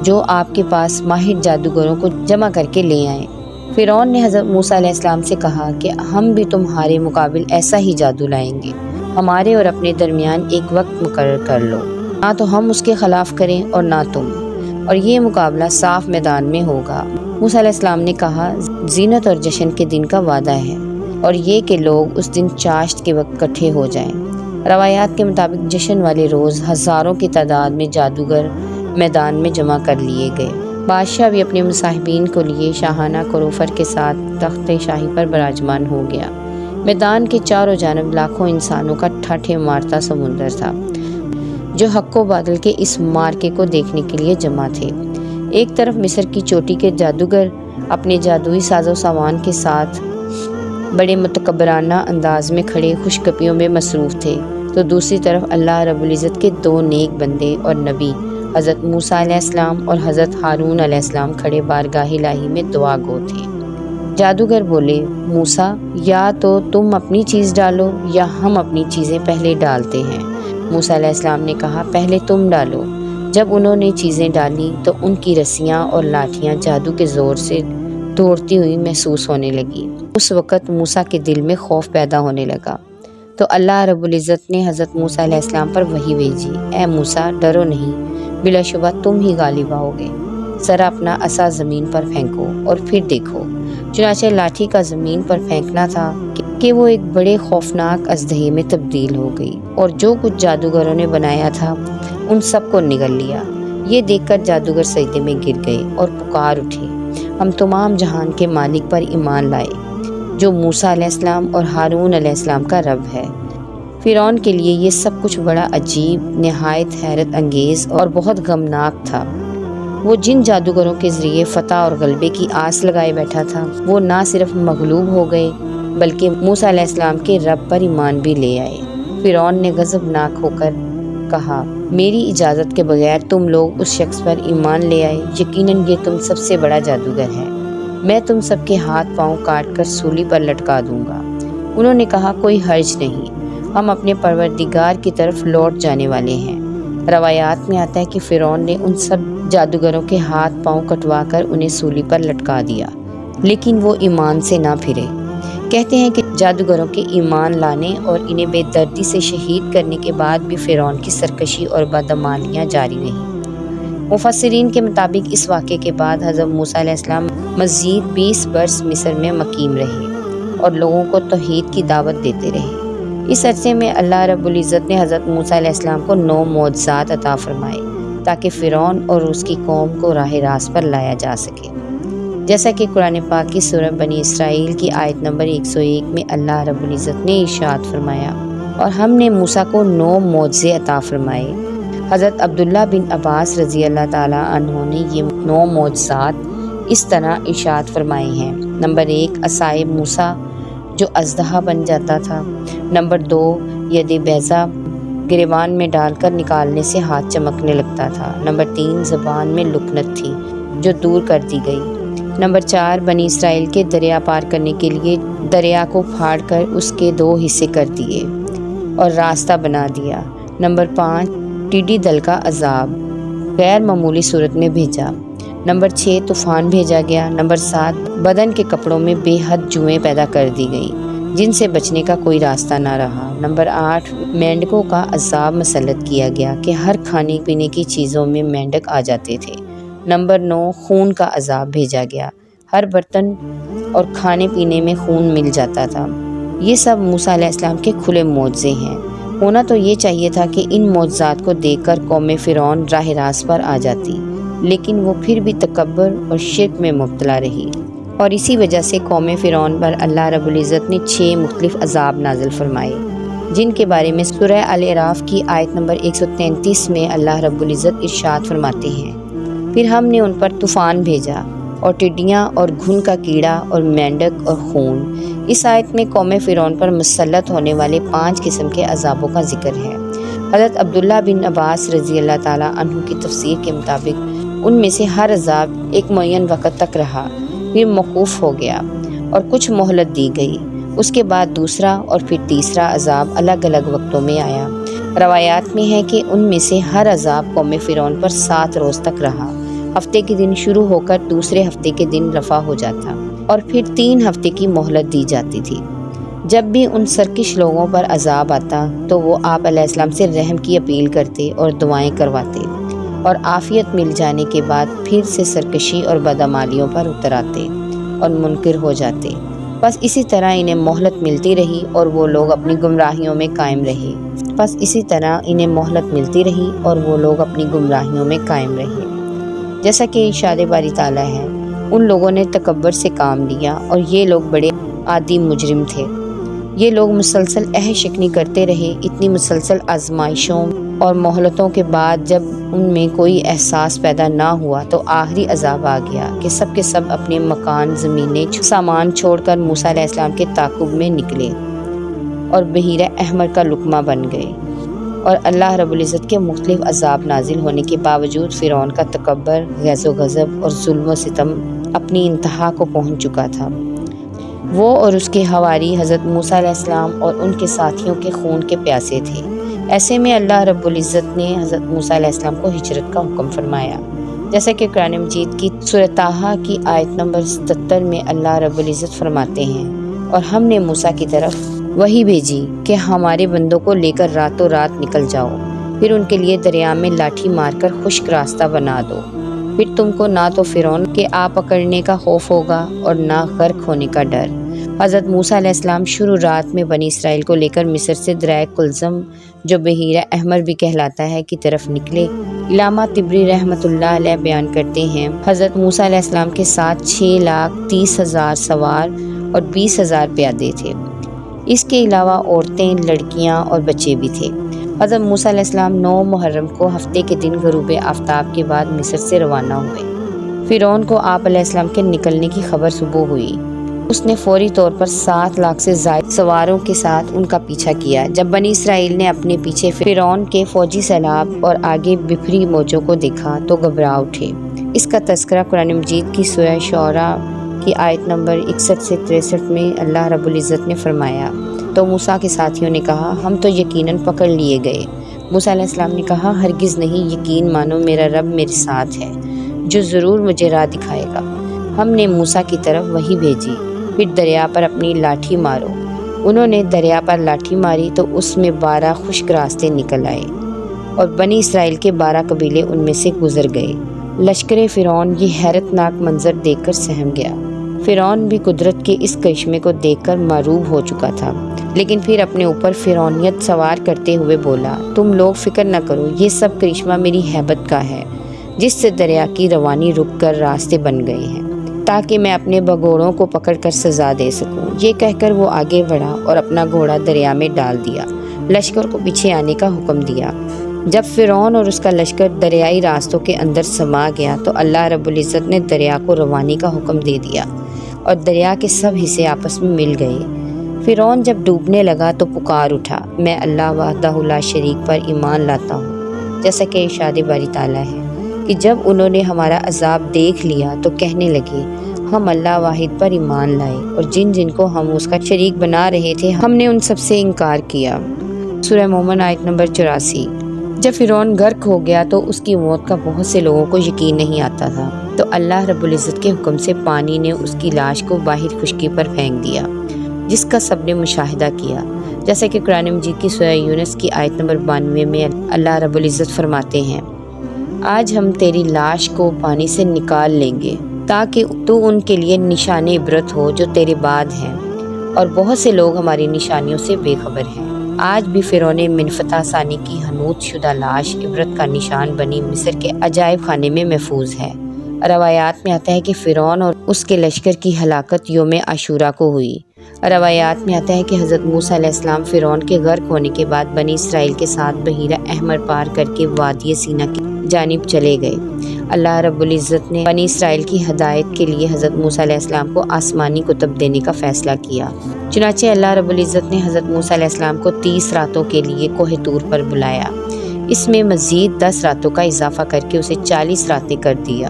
Speaker 1: جو آپ کے پاس ماہر جادوگروں کو جمع کر کے لے آئیں۔ فرعون نے حضرت موسیٰ علیہ السلام سے کہا کہ ہم بھی تمہارے مقابل ایسا ہی جادو لائیں گے، ہمارے اور اپنے درمیان ایک وقت مقرر کر لو، نہ تو ہم اس کے خلاف کریں اور نہ تم، اور یہ مقابلہ صاف میدان میں ہوگا۔ موسیٰ علیہ السلام نے کہا، زینت اور جشن کے دن کا وعدہ ہے، اور یہ کہ لوگ اس دن چاشت کے وقت اکٹھے ہو جائیں۔ روایات کے مطابق جشن والے روز ہزاروں کی تعداد میں جادوگر میدان میں جمع کر لیے گئے۔ بادشاہ بھی اپنے مصاحبین کو لیے شاہانہ کروفر کے ساتھ تخت شاہی پر براجمان ہو گیا۔ میدان کے چاروں جانب لاکھوں انسانوں کا ٹھاٹھے مارتا سمندر تھا جو حق و باطل کے اس مارکے کو دیکھنے کے لیے جمع تھے۔ ایک طرف مصر کی چوٹی کے جادوگر اپنے جادوئی ساز و سامان کے ساتھ بڑے متکبرانہ انداز میں کھڑے خوش گپیوں میں مصروف تھے، تو دوسری طرف اللہ رب العزت کے 2 نیک بندے اور نبی حضرت موسیٰ علیہ السلام اور حضرت ہارون علیہ السلام کھڑے بارگاہ الہی میں دعا گو تھے۔ جادوگر بولے، موسیٰ، یا تو تم اپنی چیز ڈالو یا ہم اپنی چیزیں پہلے ڈالتے ہیں۔ موسیٰ علیہ السلام نے کہا، پہلے تم ڈالو۔ جب انہوں نے چیزیں ڈالی تو ان کی رسیاں اور لاٹھیاں جادو کے زور سے دوڑتی ہوئی محسوس ہونے لگی۔ اس وقت موسیٰ کے دل میں خوف پیدا ہونے لگا، تو اللہ رب العزت نے حضرت موسیٰ علیہ السلام پر وحی بھیجی، اے موسیٰ، ڈرو نہیں، بلا شبہ تم ہی غالب آؤ گے، ذرا اپنا عصا زمین پر پھینکو اور پھر دیکھو۔ چنانچہ لاٹھی کا زمین پر پھینکنا تھا کہ وہ ایک بڑے خوفناک اژدہے میں تبدیل ہو گئی، اور جو کچھ جادوگروں نے بنایا تھا ان سب کو نگل لیا۔ یہ دیکھ کر جادوگر سجدے میں گر گئے اور پکار اٹھے، ہم تمام جہان کے مالک پر ایمان لائے جو موسیٰ علیہ السلام اور ہارون علیہ السلام کا رب ہے۔ فرعون کے لیے یہ سب کچھ بڑا عجیب، نہایت حیرت انگیز اور بہت غمناک تھا۔ وہ جن جادوگروں کے ذریعے فتح اور غلبے کی آس لگائے بیٹھا تھا وہ نہ صرف مغلوب ہو گئے بلکہ موسیٰ علیہ السلام کے رب پر ایمان بھی لے آئے۔ فرعون نے غضبناک ہو کر کہا، میری اجازت کے بغیر تم لوگ اس شخص پر ایمان لے آئے، یقیناً یہ تم سب سے بڑا جادوگر ہے، میں تم سب کے ہاتھ پاؤں کاٹ کر سولی پر لٹکا دوں گا۔ انہوں نے کہا، کوئی حرج نہیں، ہم اپنے پروردگار کی طرف لوٹ جانے والے ہیں۔ روایات میں آتا ہے کہ فرعون نے ان سب جادوگروں کے ہاتھ پاؤں کٹوا کر انہیں سولی پر لٹکا دیا، لیکن وہ ایمان سے نہ پھرے۔ کہتے ہیں کہ جادوگروں کے ایمان لانے اور انہیں بے دردی سے شہید کرنے کے بعد بھی فرعون کی سرکشی اور بدعمالیاں جاری رہیں۔ مفسرین کے مطابق اس واقعے کے بعد حضرت موسیٰ علیہ السلام مزید 20 برس مصر میں مقیم رہے اور لوگوں کو توحید کی دعوت دیتے رہے۔ اس عرصے میں اللہ رب العزت نے حضرت موسیٰ علیہ السلام کو 9 معجزات عطا فرمائے تاکہ فرعون اور اس کی قوم کو راہ راست پر لایا جا سکے، جیسا کہ قرآن پاک کی سورہ بنی اسرائیل کی آیت نمبر 101 میں اللہ رب العزت نے ارشاد فرمایا، اور ہم نے موسیٰ کو 9 معجزے عطا فرمائے۔ حضرت عبداللہ بن عباس رضی اللہ تعالیٰ عنہ نے یہ 9 معجزات اس طرح ارشاد فرمائے ہیں۔ نمبر 1، عصائے موسیٰ جو اژدہا بن جاتا تھا۔ نمبر 2، ید بیضا گریبان میں ڈال کر نکالنے سے ہاتھ چمکنے لگتا تھا۔ نمبر 3، زبان میں لکنت تھی جو دور کر دی گئی۔ نمبر 4، بنی اسرائیل کے دریا پار کرنے کے لیے دریا کو پھاڑ کر اس کے 2 حصے کر دیے اور راستہ بنا دیا۔ نمبر 5، ٹڈی دل کا عذاب غیر معمولی صورت میں بھیجا۔ نمبر 6، طوفان بھیجا گیا۔ نمبر 7، بدن کے کپڑوں میں بے حد جوئیں پیدا کر دی گئیں جن سے بچنے کا کوئی راستہ نہ رہا۔ نمبر 8، مینڈکوں کا عذاب مسلط کیا گیا کہ ہر کھانے پینے کی چیزوں میں مینڈک آ جاتے تھے۔ نمبر 9، خون کا عذاب بھیجا گیا، ہر برتن اور کھانے پینے میں خون مل جاتا تھا۔ یہ سب موسیٰ علیہ السلام کے کھلے معجزے ہیں۔ ہونا تو یہ چاہیے تھا کہ ان معجزات کو دیکھ کر قوم فرعون راہ راست پر آ جاتی، لیکن وہ پھر بھی تکبر اور شرک میں مبتلا رہی، اور اسی وجہ سے قوم فرعون پر اللہ رب العزت نے 6 مختلف عذاب نازل فرمائے، جن کے بارے میں سورہ الاعراف کی آیت نمبر 133 میں اللہ رب العزت ارشاد فرماتے ہیں، پھر ہم نے ان پر طوفان بھیجا اور ٹڈیاں اور گھن کا کیڑا اور مینڈک اور خون۔ اس آیت میں قوم فرعون پر مسلط ہونے والے 5 قسم کے عذابوں کا ذکر ہے۔ حضرت عبداللہ بن عباس رضی اللہ تعالیٰ عنہ کی تفسیر کے مطابق ان میں سے ہر عذاب ایک معین وقت تک رہا، پھر موقوف ہو گیا اور کچھ مہلت دی گئی، اس کے بعد دوسرا اور پھر تیسرا عذاب الگ الگ وقتوں میں آیا۔ روایات میں ہے کہ ان میں سے ہر عذاب قوم فرعون پر 7 روز تک رہا۔ ہفتے کے دن شروع ہو کر دوسرے ہفتے کے دن رفع ہو جاتا اور پھر 3 ہفتے کی مہلت دی جاتی تھی۔ جب بھی ان سرکش لوگوں پر عذاب آتا تو وہ آپ علیہ السلام سے رحم کی اپیل کرتے اور دعائیں کرواتے، اور عافیت مل جانے کے بعد پھر سے سرکشی اور بدعمالیوں پر اتر آتے اور منکر ہو جاتے۔ بس اسی طرح انہیں مہلت ملتی رہی اور وہ لوگ اپنی گمراہیوں میں قائم رہے۔ جیسا کہ ارشاد باری تعالیٰ ہے، ان لوگوں نے تکبر سے کام لیا اور یہ لوگ بڑے عادی مجرم تھے۔ یہ لوگ مسلسل عہد شکنی کرتے رہے۔ اتنی مسلسل آزمائشوں اور مہلتوں کے بعد جب ان میں کوئی احساس پیدا نہ ہوا تو آخری عذاب آ گیا کہ سب کے سب اپنے مکان، زمینیں، سامان چھوڑ کر موسیٰ علیہ السلام کے تعاقب میں نکلے اور بحیرہ احمر کا لقمہ بن گئے۔ اور اللہ رب العزت کے مختلف عذاب نازل ہونے کے باوجود فرعون کا تکبر، غیظ و غضب اور ظلم و ستم اپنی انتہا کو پہنچ چکا تھا۔ وہ اور اس کے حواری حضرت موسیٰ علیہ السلام اور ان کے ساتھیوں کے خون کے پیاسے تھے۔ ایسے میں اللہ رب العزت نے حضرت موسیٰ علیہ السلام کو ہجرت کا حکم فرمایا، جیسا کہ قرآن مجید کی سورہ طٰہٰ کی آیت نمبر 77 میں اللہ رب العزت فرماتے ہیں، اور ہم نے موسیٰ کی طرف وحی بھیجی کہ ہمارے بندوں کو لے کر راتوں رات نکل جاؤ، پھر ان کے لیے دریا میں لاٹھی مار کر خشک راستہ بنا دو، پھر تم کو نہ تو فرعون کے آ پکڑنے کا خوف ہوگا اور نہ غرق ہونے کا ڈر۔ حضرت موسیٰ علیہ السلام شروع رات میں بنی اسرائیل کو لے کر مصر سے دریائے کلزم، جو بحیرہ احمر بھی کہلاتا ہے، کی طرف نکلے۔ علامہ طبری رحمۃ اللہ علیہ بیان کرتے ہیں، حضرت موسیٰ علیہ السلام کے ساتھ 6,30,000 سوار اور 20,000 پیادے تھے۔ اس کے علاوہ عورتیں، لڑکیاں اور بچے بھی تھے۔ حضرت موسیٰ علیہ السلام 9 محرم کو ہفتے کے دن غروب آفتاب کے بعد مصر سے روانہ ہوئے۔ فرعون کو آپ علیہ السلام کے نکلنے کی خبر صبح ہوئی۔ اس نے فوری طور پر 7 لاکھ سے زائد سواروں کے ساتھ ان کا پیچھا کیا۔ جب بنی اسرائیل نے اپنے پیچھے فرعون کے فوجی سیلاب اور آگے بکھری موجوں کو دیکھا تو گھبرا اٹھے۔ اس کا تذکرہ قرآن مجید کی سورہ شعراء کی آیت نمبر 61 سے 63 میں اللہ رب العزت نے فرمایا، تو موسیٰ کے ساتھیوں نے کہا ہم تو یقیناً پکڑ لیے گئے۔ موسیٰ علیہ السلام نے کہا ہرگز نہیں، یقین مانو میرا رب میرے ساتھ ہے جو ضرور مجھے راہ دکھائے گا۔ ہم نے موسیٰ کی طرف وحی بھیجی، پھر دریا پر اپنی لاٹھی مارو۔ انہوں نے دریا پر لاٹھی ماری تو اس میں 12 خشک راستے نکل آئے اور بنی اسرائیل کے 12 قبیلے ان میں سے گزر گئے۔ لشکر فرعون یہ حیرت ناک منظر دیکھ کر سہم گیا۔ فرعون بھی قدرت کے اس کرشمے کو دیکھ کر معروب ہو چکا تھا، لیکن پھر اپنے اوپر فرعونیت سوار کرتے ہوئے بولا تم لوگ فکر نہ کرو، یہ سب کرشمہ میری ہیبت کا ہے جس سے دریا کی روانی رک کر راستے بن گئے ہیں تاکہ میں اپنے بگوڑوں کو پکڑ کر سزا دے سکوں۔ یہ کہہ کر وہ آگے بڑھا اور اپنا گھوڑا دریا میں ڈال دیا، لشکر کو پیچھے آنے کا حکم دیا۔ جب فرعون اور اس کا لشکر دریائی راستوں کے اندر سما گیا تو اللہ رب العزت نے دریا کو روانی کا حکم دے دیا اور دریا کے سب حصے آپس میں مل گئے۔ فرعون جب ڈوبنے لگا تو پکار اٹھا میں اللہ وحدہ لا شریک پر ایمان لاتا ہوں، جیسا کہ ارشاد باری تعالیٰ ہے کہ جب انہوں نے ہمارا عذاب دیکھ لیا تو کہنے لگے ہم اللہ واحد پر ایمان لائے اور جن جن کو ہم اس کا شریک بنا رہے تھے ہم نے ان سب سے انکار کیا۔ سورہ مومن آیت نمبر 84۔ جب فرعون غرق ہو گیا تو اس کی موت کا بہت سے لوگوں کو یقین نہیں آتا تھا، تو اللہ رب العزت کے حکم سے پانی نے اس کی لاش کو باہر خشکی پر پھینک دیا، جس کا سب نے مشاہدہ کیا، جیسا کہ قرآن مجید کی سورہ یونس کی آیت نمبر 92 میں اللہ رب العزت فرماتے ہیں آج ہم تیری لاش کو پانی سے نکال لیں گے تاکہ تو ان کے لیے نشان عبرت ہو جو تیرے بعد ہیں، اور بہت سے لوگ ہماری نشانیوں سے بے خبر ہیں۔ آج بھی فرعون منفتح ثانی کی حنوط شدہ لاش عبرت کا نشان بنی مصر کے عجائب خانے میں محفوظ ہے۔ روایات میں آتا ہے کہ فرعون اور اس کے لشکر کی ہلاکت یوم عاشوراء کو ہوئی۔ روایات میں آتا ہے کہ حضرت موسیٰ علیہ السلام فرعون کے غرق ہونے کے بعد بنی اسرائیل کے ساتھ بحیرہ احمر پار کر کے وادی سینا کی جانب چلے گئے۔ اللہ رب العزت نے بنی اسرائیل کی ہدایت کے لیے حضرت موسیٰ علیہ السلام کو آسمانی کتب دینے کا فیصلہ کیا۔ چنانچہ اللہ رب العزت نے حضرت موسیٰ علیہ السلام کو 30 راتوں کے لیے کوہ طور پر بلایا۔ اس میں مزید 10 راتوں کا اضافہ کر کے اسے 40 راتیں کر دیا۔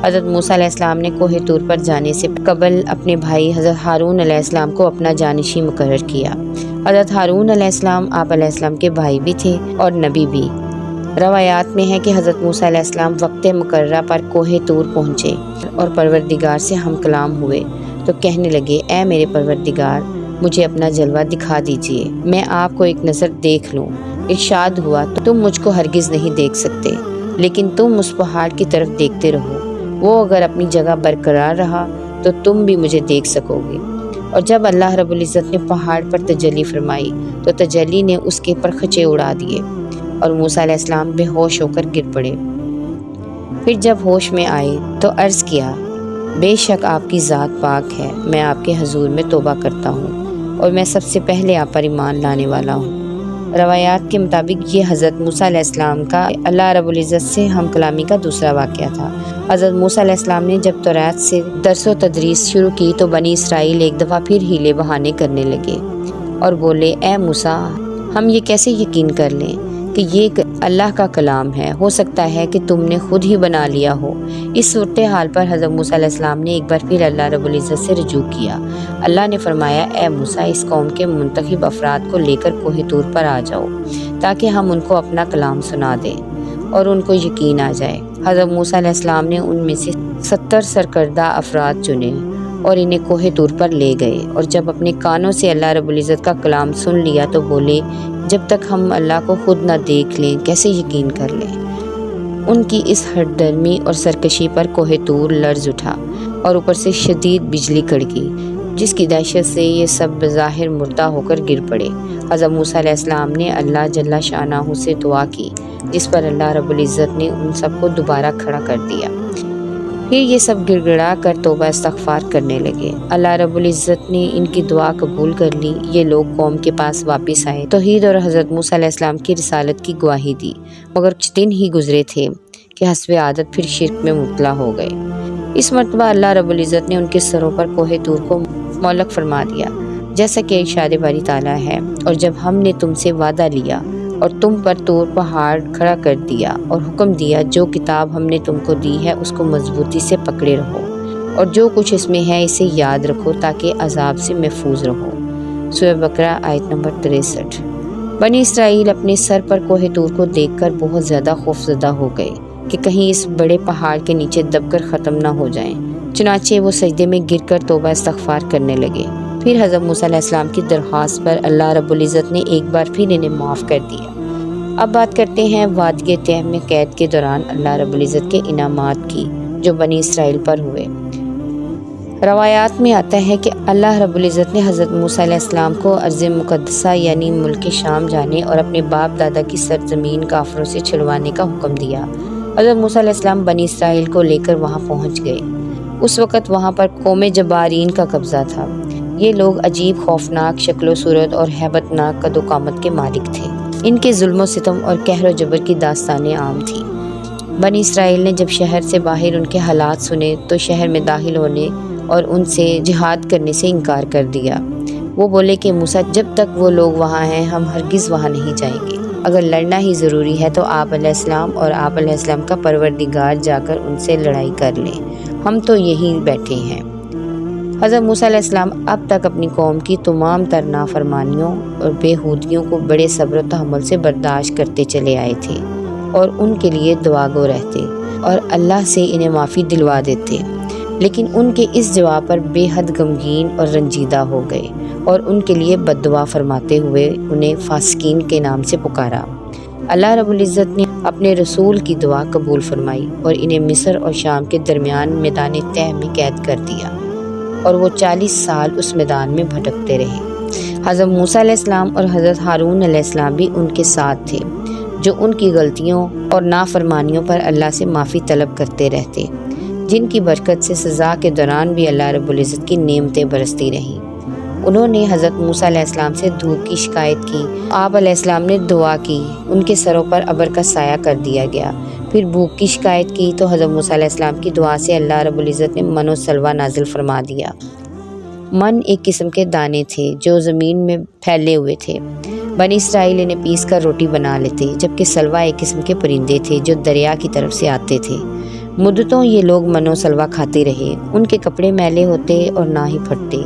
Speaker 1: حضرت موسیٰ علیہ السلام نے کوہ طور پر جانے سے قبل اپنے بھائی حضرت ہارون علیہ السلام کو اپنا جانشین مقرر کیا۔ حضرت ہارون علیہ السلام آپ علیہ السلام کے بھائی بھی تھے اور نبی بھی۔ روایات میں ہے کہ حضرت موسیٰ علیہ السلام وقت مقررہ پر کوہ طور پہنچے اور پروردگار سے ہم کلام ہوئے تو کہنے لگے اے میرے پروردگار مجھے اپنا جلوہ دکھا دیجئے، میں آپ کو ایک نظر دیکھ لوں۔ ارشاد ہوا تم مجھ کو ہرگز نہیں دیکھ سکتے، لیکن تم اس پہاڑ کی طرف دیکھتے رہو، وہ اگر اپنی جگہ برقرار رہا تو تم بھی مجھے دیکھ سکو گے۔ اور جب اللہ رب العزت نے پہاڑ پر تجلی فرمائی تو تجلی نے اس کے پرخچے اڑا دیے اور موسیٰ علیہ السلام بے ہوش ہو کر گر پڑے۔ پھر جب ہوش میں آئے تو عرض کیا بے شک آپ کی ذات پاک ہے، میں آپ کے حضور میں توبہ کرتا ہوں اور میں سب سے پہلے آپ پر ایمان لانے والا ہوں۔ روایات کے مطابق یہ حضرت موسیٰ علیہ السلام کا اللہ رب العزت سے ہم کلامی کا دوسرا واقعہ تھا۔ حضرت موسیٰ علیہ السلام نے جب توریت سے درس و تدریس شروع کی تو بنی اسرائیل ایک دفعہ پھر ہیلے بہانے کرنے لگے اور بولے اے موسیٰ ہم یہ کیسے یقین کر لیں کہ یہ اللہ کا کلام ہے، ہو سکتا ہے کہ تم نے خود ہی بنا لیا ہو۔ اس صورتحال پر حضرت موسیٰ علیہ السلام نے ایک بار پھر اللہ رب العزت سے رجوع کیا۔ اللہ نے فرمایا اے موسیٰ اس قوم کے منتخب افراد کو لے کر کوہ طور پر آ جاؤ تاکہ ہم ان کو اپنا کلام سنا دیں اور ان کو یقین آ جائے۔ حضرت موسیٰ علیہ السلام نے ان میں سے 70 سرکردہ افراد چنے اور انہیں کوہ طور پر لے گئے، اور جب اپنے کانوں سے اللہ رب العزت کا کلام سن لیا تو بولے جب تک ہم اللہ کو خود نہ دیکھ لیں کیسے یقین کر لیں۔ ان کی اس ہٹ درمی اور سرکشی پر کوہ طور لرز اٹھا اور اوپر سے شدید بجلی کڑکی، جس کی دہشت سے یہ سب بظاہر مردہ ہو کر گر پڑے۔ حضرت موسیٰ علیہ السلام نے اللہ جل شانہ سے دعا کی جس پر اللہ رب العزت نے ان سب کو دوبارہ کھڑا کر دیا۔ پھر یہ سب گڑ گڑا کر توبہ استغفار کرنے لگے۔ اللہ رب العزت نے ان کی دعا قبول کر لی۔ یہ لوگ قوم کے پاس واپس آئے، توحید اور حضرت موسیٰ علیہ السلام کی رسالت کی گواہی دی، مگر کچھ دن ہی گزرے تھے کہ حسب عادت پھر شرک میں مبتلا ہو گئے۔ اس مرتبہ اللہ رب العزت نے ان کے سروں پر کوہ طور کو معلق فرما دیا، جیسا کہ ارشاد باری تعالیٰ ہے اور جب ہم نے تم سے وعدہ لیا اور تم پر طور پہاڑ کھڑا کر دیا اور حکم دیا جو کتاب ہم نے تم کو دی ہے اس کو مضبوطی سے پکڑے رہو اور جو کچھ اس میں ہے اسے یاد رکھو تاکہ عذاب سے محفوظ رہو۔ سورہ بقرہ آیت نمبر 63۔ بنی اسرائیل اپنے سر پر کوہ طور کو دیکھ کر بہت زیادہ خوفزدہ ہو گئے کہ کہیں اس بڑے پہاڑ کے نیچے دب کر ختم نہ ہو جائیں۔ چنانچہ وہ سجدے میں گر کر توبہ استغفار کرنے لگے۔ پھر حضرت موسیٰ علیہ السلام کی درخواست پر اللہ رب العزت نے ایک بار پھر انہیں معاف کر دیا۔ اب بات کرتے ہیں وادی تہ میں قید کے دوران اللہ رب العزت کے انعامات کی جو بنی اسرائیل پر ہوئے۔ روایات میں آتا ہے کہ اللہ رب العزت نے حضرت موسیٰ علیہ السلام کو ارض مقدسہ یعنی ملک شام جانے اور اپنے باپ دادا کی سرزمین کافروں سے چھڑوانے کا حکم دیا۔ حضرت موسیٰ علیہ السلام بنی اسرائیل کو لے کر وہاں پہنچ گئے۔ اس وقت وہاں پر قوم جبارین کا قبضہ تھا۔ یہ لوگ عجیب خوفناک شکل و صورت اور ہیبت ناک قد و قامت کے مالک تھے۔ ان کے ظلم و ستم اور قہر و جبر کی داستانیں عام تھیں۔ بنی اسرائیل نے جب شہر سے باہر ان کے حالات سنے تو شہر میں داخل ہونے اور ان سے جہاد کرنے سے انکار کر دیا۔ وہ بولے کہ موسیٰ جب تک وہ لوگ وہاں ہیں ہم ہرگز وہاں نہیں جائیں گے۔ اگر لڑنا ہی ضروری ہے تو آپ علیہ السلام اور آپ علیہ السلام کا پروردگار جا کر ان سے لڑائی کر لیں، ہم تو یہیں بیٹھے ہیں۔ حضرت موسیٰ علیہ السلام اب تک اپنی قوم کی تمام تر نافرمانیوں اور بےہودگیوں کو بڑے صبر و تحمل سے برداشت کرتے چلے آئے تھے اور ان کے لیے دعا گو رہتے اور اللہ سے انہیں معافی دلوا دیتے، لیکن ان کے اس جواب پر بے حد غمگین اور رنجیدہ ہو گئے اور ان کے لیے بد دعا فرماتے ہوئے انہیں فاسقین کے نام سے پکارا۔ اللہ رب العزت نے اپنے رسول کی دعا قبول فرمائی اور انہیں مصر اور شام کے درمیان میدان تہ میں قید کر دیا اور وہ 40 سال اس میدان میں بھٹکتے رہے۔ حضرت موسیٰ علیہ السلام اور حضرت ہارون علیہ السلام بھی ان کے ساتھ تھے جو ان کی غلطیوں اور نافرمانیوں پر اللہ سے معافی طلب کرتے رہتے، جن کی برکت سے سزا کے دوران بھی اللہ رب العزت کی نعمتیں برستی رہیں۔ انہوں نے حضرت موسیٰ علیہ السلام سے دھوپ کی شکایت کی، آپ علیہ السلام نے دعا کی، ان کے سروں پر ابر کا سایہ کر دیا گیا۔ پھر بھوک کی شکایت کی تو حضرت موسیٰ علیہ السلام کی دعا سے اللہ رب العزت نے من و سلوہ نازل فرما دیا۔ من ایک قسم کے دانے تھے جو زمین میں پھیلے ہوئے تھے۔ بنی اسرائیل انہیں پیس کر روٹی بنا لیتے، جبکہ سلوہ ایک قسم کے پرندے تھے جو دریا کی طرف سے آتے تھے۔ مدتوں یہ لوگ من و سلوہ کھاتے رہے، ان کے کپڑے میلے ہوتے اور نہ ہی پھٹتے۔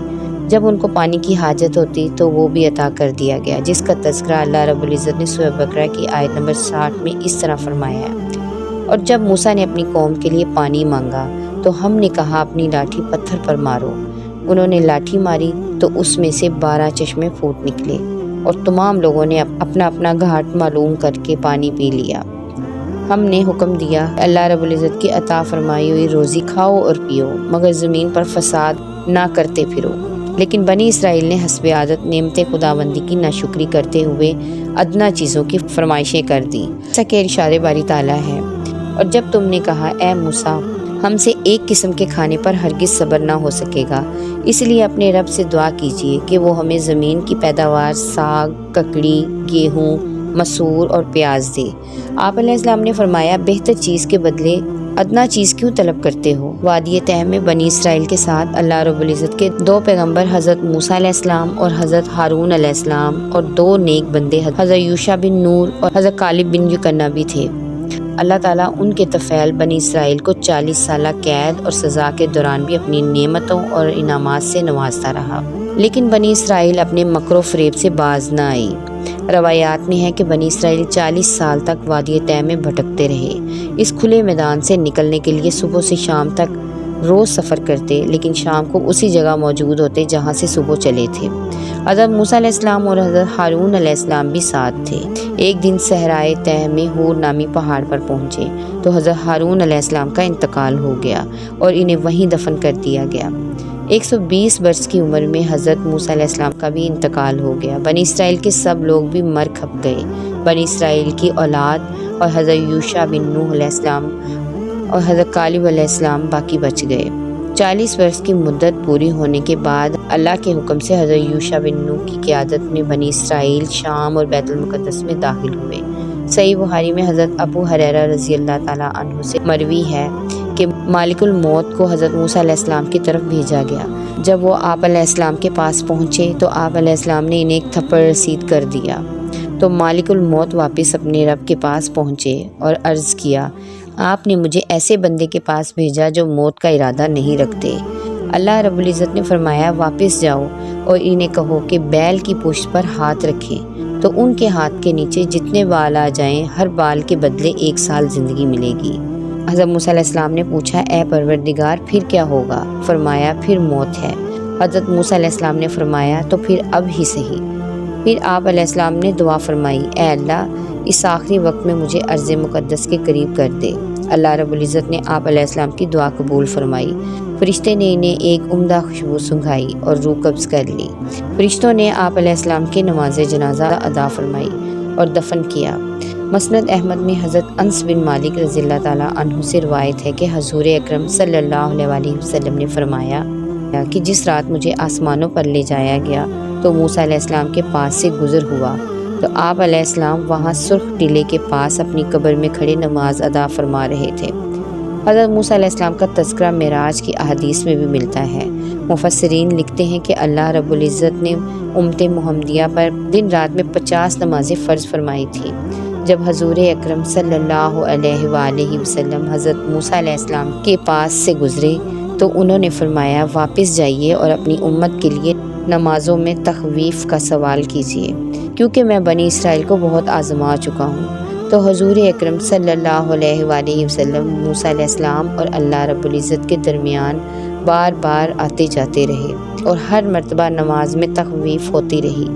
Speaker 1: جب ان کو پانی کی حاجت ہوتی تو وہ بھی عطا کر دیا گیا، جس کا تذکرہ اللہ رب العزت نے سورہ بقرہ کی آیت نمبر 60 میں اس طرح فرمایا ہے۔ اور جب موسیٰ نے اپنی قوم کے لیے پانی مانگا تو ہم نے کہا اپنی لاٹھی پتھر پر مارو۔ انہوں نے لاٹھی ماری تو اس میں سے 12 چشمے پھوٹ نکلے اور تمام لوگوں نے اپنا اپنا گھاٹ معلوم کر کے پانی پی لیا۔ ہم نے حکم دیا اللہ رب العزت کی عطا فرمائی ہوئی روزی کھاؤ اور پیو، مگر زمین پر فساد نہ کرتے پھرو۔ لیکن بنی اسرائیل نے حسب عادت نعمت خداوندی کی ناشکری کرتے ہوئے ادنا چیزوں کی فرمائشیں کر دیں، جیسا کہ ارشاد باری تعالیٰ ہے۔ اور جب تم نے کہا اے موسیٰ ہم سے ایک قسم کے کھانے پر ہرگز صبر نہ ہو سکے گا، اس لیے اپنے رب سے دعا کیجیے کہ وہ ہمیں زمین کی پیداوار ساگ، ککڑی، گیہوں، مسور اور پیاز دے۔ آپ علیہ السلام نے فرمایا بہتر چیز کے بدلے ادنا چیز کیوں طلب کرتے ہو؟ وادی تہ میں بنی اسرائیل کے ساتھ اللہ رب العزت کے 2 پیغمبر حضرت موسیٰ علیہ السلام اور حضرت ہارون علیہ السلام اور 2 نیک بندے حضرت یوشع بن نون اور حضرت کالب بن یکنہ بھی تھے۔ اللہ تعالیٰ ان کے طفیل بنی اسرائیل کو 40 سالہ قید اور سزا کے دوران بھی اپنی نعمتوں اور انعامات سے نوازتا رہا، لیکن بنی اسرائیل اپنے مکر و فریب سے باز نہ آئی۔ روایات میں ہے کہ بنی اسرائیل 40 سال تک وادی تہ میں بھٹکتے رہے۔ اس کھلے میدان سے نکلنے کے لیے صبح سے شام تک روز سفر کرتے، لیکن شام کو اسی جگہ موجود ہوتے جہاں سے صبح چلے تھے۔ حضرت موسیٰ علیہ السلام اور حضرت ہارون علیہ السلام بھی ساتھ تھے۔ ایک دن صحرائے تہ میں ہور نامی پہاڑ پر پہنچے تو حضرت ہارون علیہ السلام کا انتقال ہو گیا اور انہیں وہیں دفن کر دیا گیا۔ 120 برس کی عمر میں حضرت موسیٰ علیہ السلام کا بھی انتقال ہو گیا۔ بنی اسرائیل کے سب لوگ بھی مر کھپ گئے۔ بنی اسرائیل کی اولاد اور حضرت یوشع بن نون علیہ السلام اور حضرت کالب علیہ السلام باقی بچ گئے۔ 40 برس کی مدت پوری ہونے کے بعد اللہ کے حکم سے حضرت یوشع بن نون کی قیادت میں بنی اسرائیل شام اور بیت المقدس میں داخل ہوئے۔ صحیح بخاری میں حضرت ابو ہریرہ رضی اللہ تعالیٰ عنہ سے مروی ہے کہ مالک الموت کو حضرت موسیٰ علیہ السلام کی طرف بھیجا گیا۔ جب وہ آپ علیہ السلام کے پاس پہنچے تو آپ علیہ السلام نے انہیں ایک تھپڑ رسید کر دیا تو مالک الموت واپس اپنے رب کے پاس پہنچے اور عرض کیا آپ نے مجھے ایسے بندے کے پاس بھیجا جو موت کا ارادہ نہیں رکھتے۔ اللہ رب العزت نے فرمایا واپس جاؤ اور انہیں کہو کہ بیل کی پشت پر ہاتھ رکھیں تو ان کے ہاتھ کے نیچے جتنے بال آ جائیں ہر بال کے بدلے 1 سال زندگی ملے گی۔ حضرت موسیٰ علیہ السلام نے پوچھا اے پروردگار پھر کیا ہوگا؟ فرمایا پھر موت ہے۔ حضرت موسیٰ علیہ السلام نے فرمایا تو پھر اب ہی صحیح۔ پھر آپ علیہ السلام نے دعا فرمائی اے اللہ اس آخری وقت میں مجھے ارض مقدس کے قریب کر دے۔ اللہ رب العزت نے آپ علیہ السلام کی دعا قبول فرمائی۔ فرشتے نے انہیں ایک عمدہ خوشبو سنگھائی اور روح قبض کر لی۔ فرشتوں نے آپ علیہ السلام کی نماز جنازہ ادا فرمائی اور دفن کیا۔ مسند احمد میں حضرت انس بن مالک رضی اللہ تعالیٰ عنہ سے روایت ہے کہ حضور اکرم صلی اللہ علیہ وسلم نے فرمایا کہ جس رات مجھے آسمانوں پر لے جایا گیا تو موسیٰ علیہ السلام کے پاس سے گزر ہوا تو آپ علیہ السلام وہاں سرخ ٹیلے کے پاس اپنی قبر میں کھڑے نماز ادا فرما رہے تھے۔ حضرت موسیٰ علیہ السلام کا تذکرہ معراج کی احادیث میں بھی ملتا ہے۔ مفسرین لکھتے ہیں کہ اللہ رب العزت نے امت محمدیہ پر دن رات میں 50 نمازیں فرض فرمائی تھیں۔ جب حضور اکرم صلی اللہ علیہ وآلہ وسلم حضرت موسیٰ علیہ السلام کے پاس سے گزرے تو انہوں نے فرمایا واپس جائیے اور اپنی امت کے لیے نمازوں میں تخویف کا سوال کیجیے کیونکہ میں بنی اسرائیل کو بہت آزما چکا ہوں۔ تو حضور اکرم صلی اللہ علیہ وآلہ وسلم موسیٰ علیہ السلام اور اللہ رب العزت کے درمیان بار بار آتے جاتے رہے اور ہر مرتبہ نماز میں تخویف ہوتی رہی،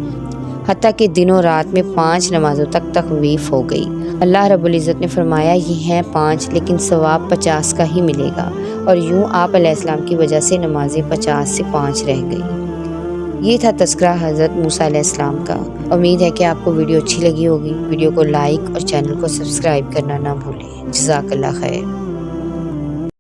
Speaker 1: حتیٰ کہ دنوں رات میں 5 نمازوں تک تخویف ہو گئی۔ اللہ رب العزت نے فرمایا یہ ہیں 5 لیکن ثواب 50 کا ہی ملے گا، اور یوں آپ علیہ السلام کی وجہ سے نمازیں 50 سے 5 رہ گئی۔ یہ تھا تذکرہ حضرت موسیٰ علیہ السلام کا۔ امید ہے کہ آپ کو ویڈیو اچھی لگی ہوگی۔ ویڈیو کو لائک اور چینل کو سبسکرائب کرنا نہ بھولیں۔ جزاک اللہ خیر۔